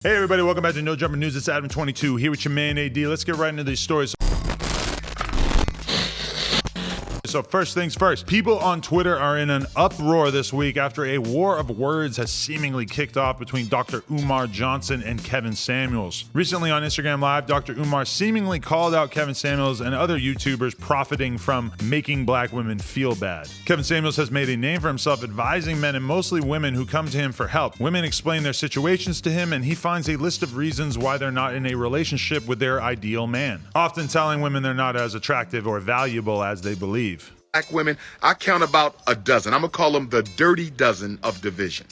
Hey everybody, welcome back to No Jumper News. It's Adam22 here with your man AD. Let's get right into these stories. So first things first, people on Twitter are in an uproar this week after a war of words has seemingly kicked off between Dr. Umar Johnson and Kevin Samuels. Recently on Instagram Live, Dr. Umar seemingly called out Kevin Samuels and other YouTubers profiting from making black women feel bad. Kevin Samuels has made a name for himself advising men and mostly women who come to him for help. Women explain their situations to him and he finds a list of reasons why they're not in a relationship with their ideal man, often telling women they're not as attractive or valuable as they believe. Black women, I count about a dozen. I'm gonna call them the dirty dozen of division.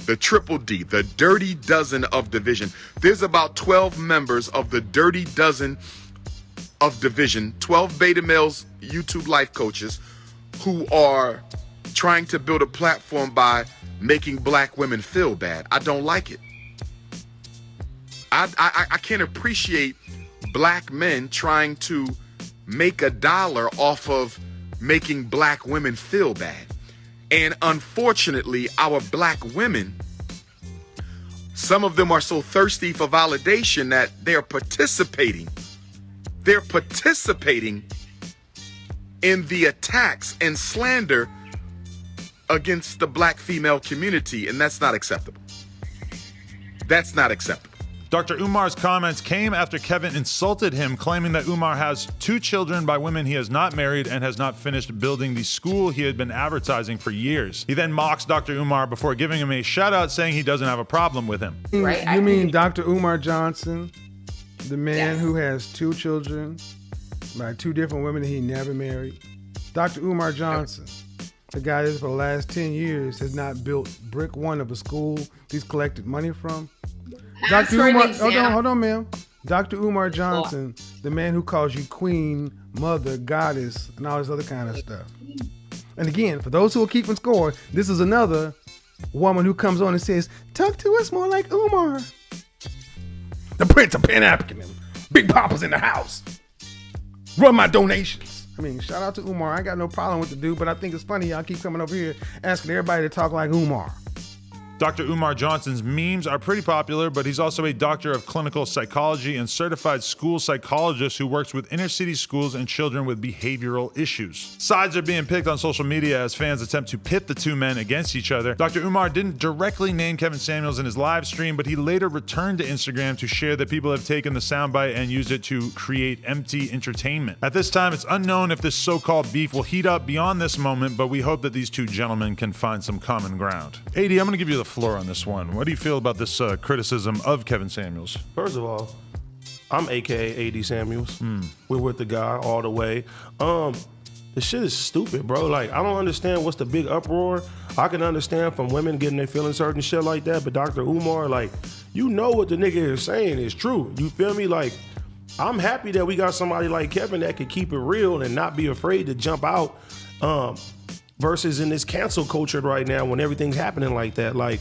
The triple D, the dirty dozen of division. There's about 12 members of the dirty dozen of division, 12 beta males, YouTube life coaches, who are trying to build a platform by making black women feel bad. I don't like it. I can't appreciate black men trying to make a dollar off of making black women feel bad. And unfortunately, our black women, some of them are so thirsty for validation that they're participating in the attacks and slander against the black female community, and that's not acceptable. That's not acceptable. Dr. Umar's comments came after Kevin insulted him, claiming that Umar has 2 children by women he has not married and has not finished building the school he had been advertising for years. He then mocks Dr. Umar before giving him a shout out saying he doesn't have a problem with him. Right? You mean Dr. Umar Johnson, the man who has 2 children by 2 different women that he never married? Dr. Umar Johnson, the guy that for the last 10 years has not built brick one of a school he's collected money from? Dr. Umar, hold on, ma'am. Dr. Umar Johnson, the man who calls you queen, mother, goddess, and all this other kind of stuff. And again, for those who are keeping score, this is another woman who comes on and says, talk to us more like Umar. The Prince of Pan-Africanism. Big Papa's in the house. Run my donations. I mean, shout out to Umar. I got no problem with the dude, but I think it's funny y'all keep coming over here asking everybody to talk like Umar. Dr. Umar Johnson's memes are pretty popular, but he's also a doctor of clinical psychology and certified school psychologist who works with inner city schools and children with behavioral issues. Sides are being picked on social media as fans attempt to pit the 2 men against each other. Dr. Umar didn't directly name Kevin Samuels in his live stream, but he later returned to Instagram to share that people have taken the soundbite and used it to create empty entertainment. At this time, it's unknown if this so-called beef will heat up beyond this moment, but we hope that these 2 gentlemen can find some common ground. AD, I'm gonna give you the floor on this one. What do you feel about this criticism of Kevin Samuels? First of all, I'm AKA AD Samuels. We're with the guy all the way. The shit is stupid, bro. Like, I don't understand what's the big uproar. I can understand from women getting their feelings hurt and shit like that, but Dr. Umar, like, you know what the nigga is saying is true. You feel me? Like, I'm happy that we got somebody like Kevin that can keep it real and not be afraid to jump out. Versus in this cancel culture right now when everything's happening like that. Like,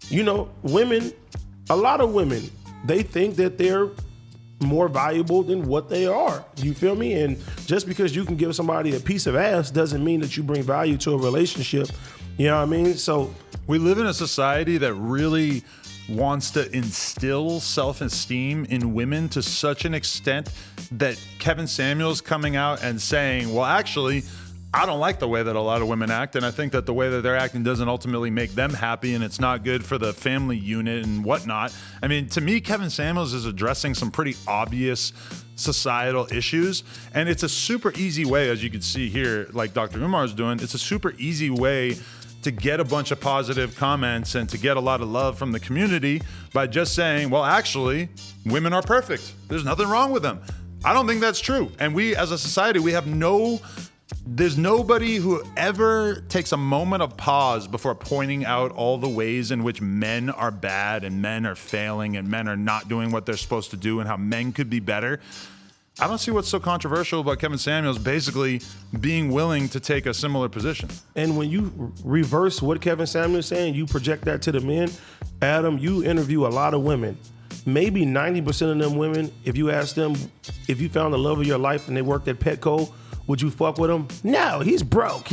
you know, women, a lot of women, they think that they're more valuable than what they are. You feel me? And just because you can give somebody a piece of ass doesn't mean that you bring value to a relationship. You know what I mean? So we live in a society that really wants to instill self-esteem in women to such an extent that Kevin Samuels coming out and saying, well, actually, I don't like the way that a lot of women act, and I think that the way that they're acting doesn't ultimately make them happy, and it's not good for the family unit and whatnot. I mean, to me, Kevin Samuels is addressing some pretty obvious societal issues, and it's a super easy way, as you can see here, like Dr. Umar is doing, it's a super easy way to get a bunch of positive comments and to get a lot of love from the community by just saying, well, actually, women are perfect. There's nothing wrong with them. I don't think that's true. And we, as a society, we have there's nobody who ever takes a moment of pause before pointing out all the ways in which men are bad and men are failing and men are not doing what they're supposed to do and how men could be better. I don't see what's so controversial about Kevin Samuels basically being willing to take a similar position. And when you reverse what Kevin Samuels is saying, you project that to the men. Adam, you interview a lot of women. Maybe 90% of them women, if you ask them if you found the love of your life and they worked at Petco, would you fuck with him? No, he's broke.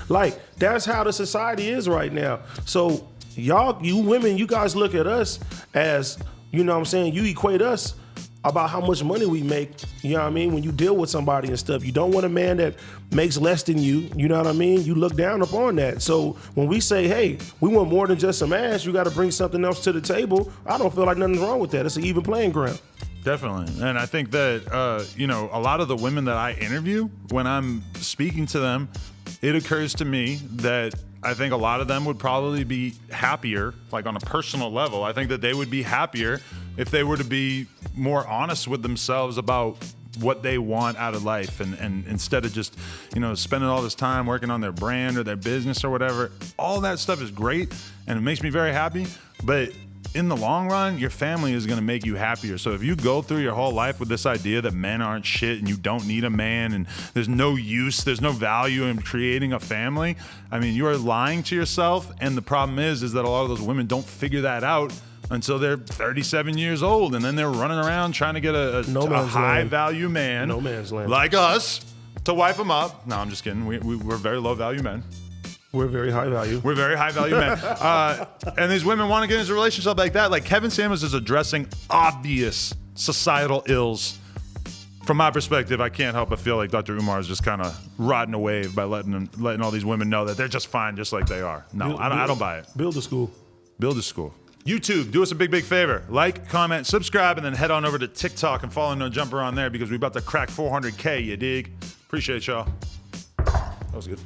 Like, that's how the society is right now. So you women, you guys look at us as, you know what I'm saying, you equate us about how much money we make, you know what I mean, when you deal with somebody and stuff. You don't want a man that makes less than you know what I mean? You look down upon that. So when we say, hey, we want more than just some ass, you got to bring something else to the table, I don't feel like nothing's wrong with that. It's an even playing ground. Definitely. And I think that, you know, a lot of the women that I interview, when I'm speaking to them, it occurs to me that I think a lot of them would probably be happier, like on a personal level. I think that they would be happier if they were to be more honest with themselves about what they want out of life, and instead of just, you know, spending all this time working on their brand or their business or whatever. All that stuff is great and it makes me very happy, but in the long run, your family is going to make you happier. So if you go through your whole life with this idea that men aren't shit and you don't need a man and there's no use, there's no value in creating a family, I mean, you are lying to yourself. And the problem is that a lot of those women don't figure that out until they're 37 years old, and then they're running around trying to get a high value man, no man's land, like us, to wipe them up. No, I'm just kidding. We're very low value men. We're very high value. We're very high value men. And these women want to get into a relationship like that. Like Kevin Samuels is addressing obvious societal ills. From my perspective, I can't help but feel like Dr. Umar is just kind of riding a wave by letting all these women know that they're just fine, just like they are. No, I don't buy it. Build a school. Build a school. YouTube, do us a big favor. Like, comment, subscribe, and then head on over to TikTok and follow No Jumper on there because we're about to crack 400K, you dig? Appreciate y'all. That was good.